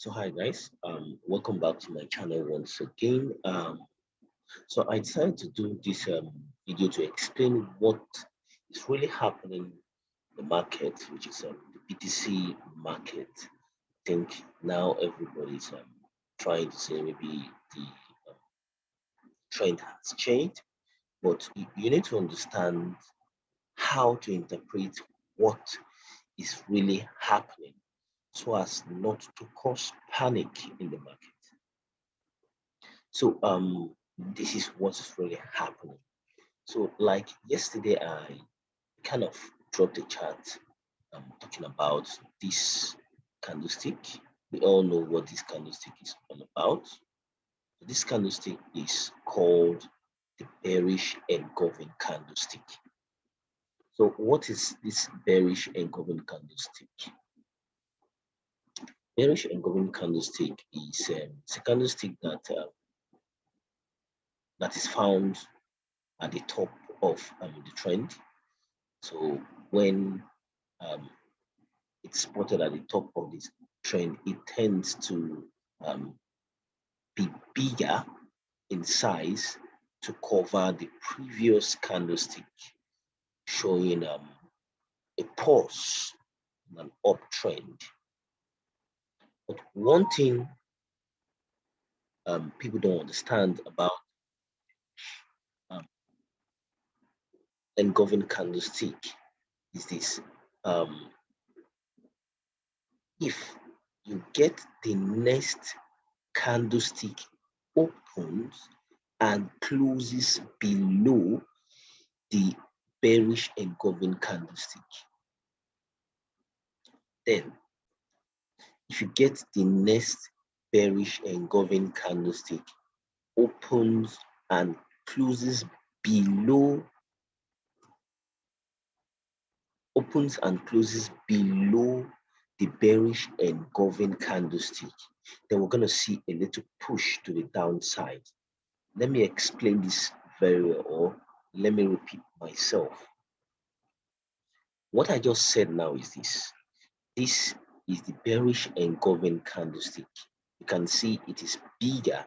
So hi guys, welcome back to my channel once again. So I decided to do this video to explain what is really happening in the market, which is the BTC market. I think now everybody's trying to say maybe the trend has changed, but you need to understand how to interpret what is really happening so as not to cause panic in the market. So this is what's really happening. So like yesterday, I kind of dropped a chart talking about this candlestick. We all know what this candlestick is all about. So this candlestick is called the bearish engulfing candlestick. So what is this bearish engulfing candlestick? Bearish engulfing candlestick is a candlestick that is found at the top of the trend. So when um, it's spotted at the top of this trend, it tends to be bigger in size to cover the previous candlestick, showing a pause in an uptrend. But one thing people don't understand about um, engulfing candlestick is this. Um, if you get the next candlestick opens and closes below the bearish engulfing candlestick, then if you get the next bearish engulfing candlestick opens and closes below the bearish engulfing candlestick, then we're going to see a little push to the downside. Let me explain this very well, or let me repeat myself. What I just said now is this. This is the bearish engulfing candlestick. You can see it is bigger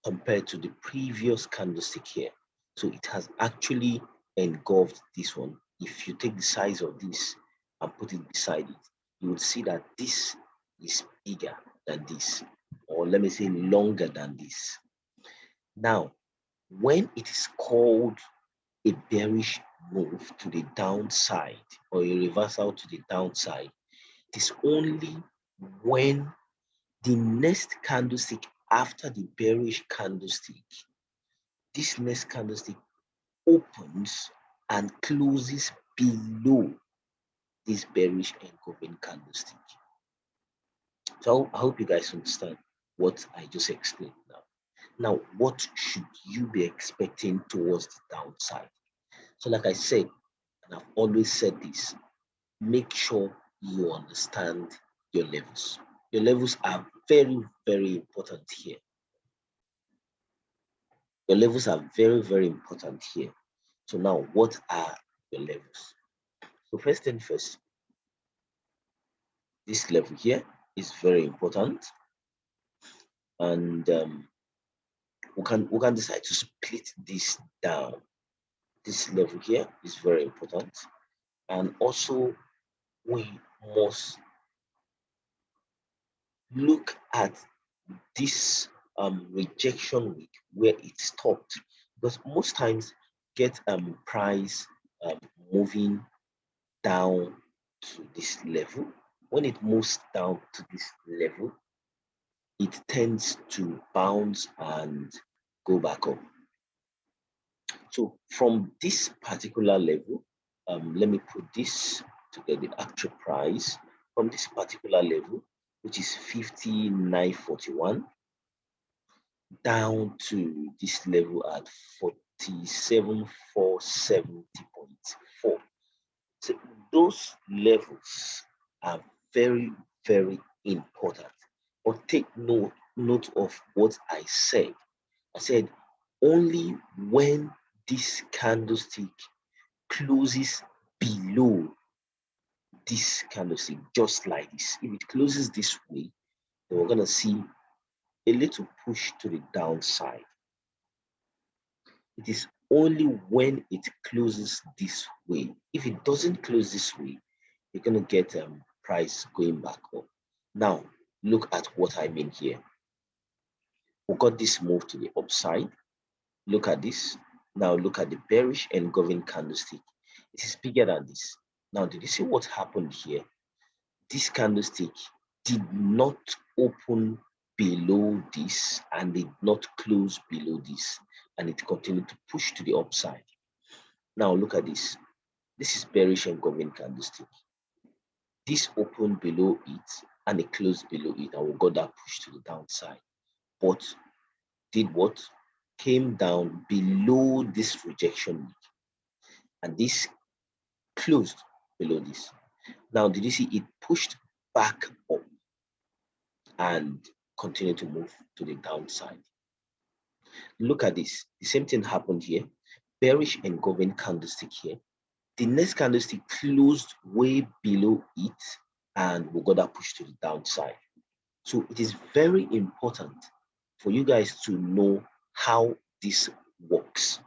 compared to the previous candlestick here. So it has actually engulfed this one. If you take the size of this and put it beside it, you would see that this is bigger than this, or let me say longer than this. Now, when it is called a bearish move to the downside or a reversal to the downside, it is only when the next candlestick after the bearish candlestick, this next candlestick opens and closes below this bearish engulfing candlestick. So I hope you guys understand what I just explained now. Now, what should you be expecting towards the downside? So like I said, and I've always said this, make sure you understand your levels. Your levels are very, very important here. Your levels are very, very important here. So now, what are your levels? So first thing first, this level here is very important, and we can decide to split this down. This level here is very important, and also we must look at this rejection week where it stopped, because most times get price moving down to this level. When it moves down to this level, it tends to bounce and go back up. So from this particular level, let me put this to get the actual price. From this particular level, which is 59.41, down to this level at 47,470.4. So those levels are very, very important. But take note of what I said. I said only when this candlestick closes below this candlestick, just like this. If it closes this way, then we're going to see a little push to the downside. It is only when it closes this way. If it doesn't close this way, you're going to get price going back up. Now, look at what I mean here. We got this move to the upside. Look at this. Now look at the bearish engulfing candlestick. It is bigger than this. Now, did you see what happened here? This candlestick did not open below this and did not close below this, and it continued to push to the upside. Now look at this. This is bearish engulfing candlestick. This opened below it and it closed below it, and we got that push to the downside. But did what? Came down below this rejection week, and this closed below this. Now, did you see it pushed back up and continued to move to the downside? Look at this. The same thing happened here. Bearish engulfing candlestick here. The next candlestick closed way below it, and we got that push to the downside. So it is very important for you guys to know how this works.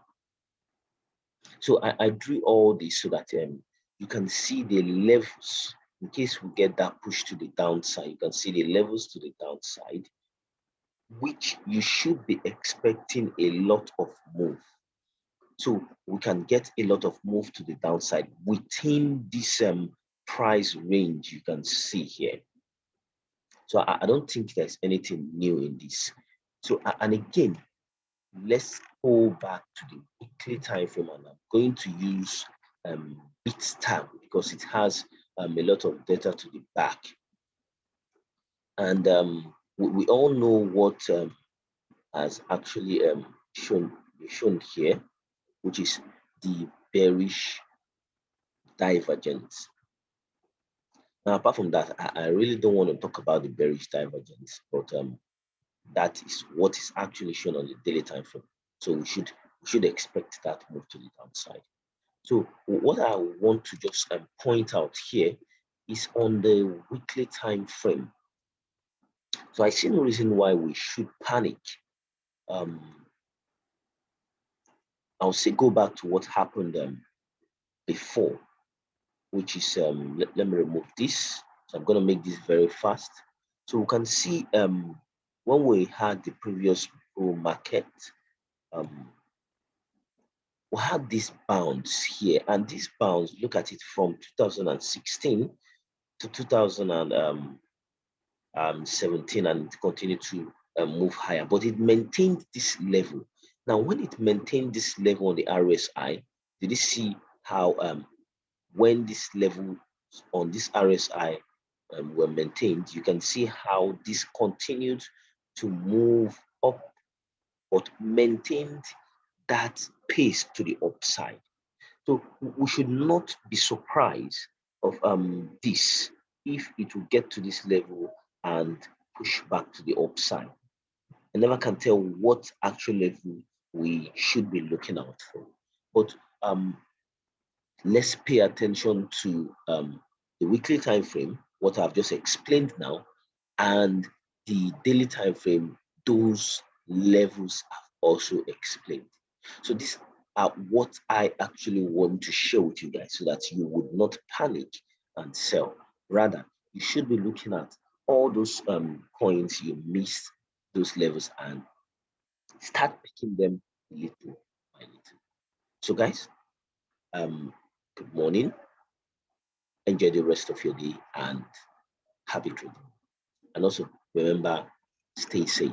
So I drew all this so that you can see the levels. In case we get that push to the downside, you can see the levels to the downside, which you should be expecting a lot of move. So we can get a lot of move to the downside within this price range you can see here. So I don't think there's anything new in this. So, and again, let's go back to the weekly time frame, and I'm going to use BitStam because it has a lot of data to the back. And we all know what has actually shown here, which is the bearish divergence. Now, apart from that, I really don't want to talk about the bearish divergence, but that is what is actually shown on the daily time frame. So we should expect that move to the downside. So what I want to just point out here is on the weekly time frame. So I see no reason why we should panic. I'll say go back to what happened before, which is let me remove this. So I'm going to make this very fast. So we can see when we had the previous bull market, we had this bounce here, and this bounce, look at it, from 2016 to 2017, and it continued to move higher, but it maintained this level. Now, when it maintained this level on the RSI, did you see how when this level on this RSI were maintained, you can see how this continued to move up, but maintained that pace to the upside. So we should not be surprised of this if it will get to this level and push back to the upside. I never can tell what actual level we should be looking out for. But let's pay attention to the weekly time frame, what I've just explained now, and the daily time frame. Those levels I've also explained. So these are what I actually want to share with you guys so that you would not panic and sell. Rather, you should be looking at all those coins you missed, those levels, and start picking them little by little. So guys, good morning. Enjoy the rest of your day and happy trading. And also remember, stay safe.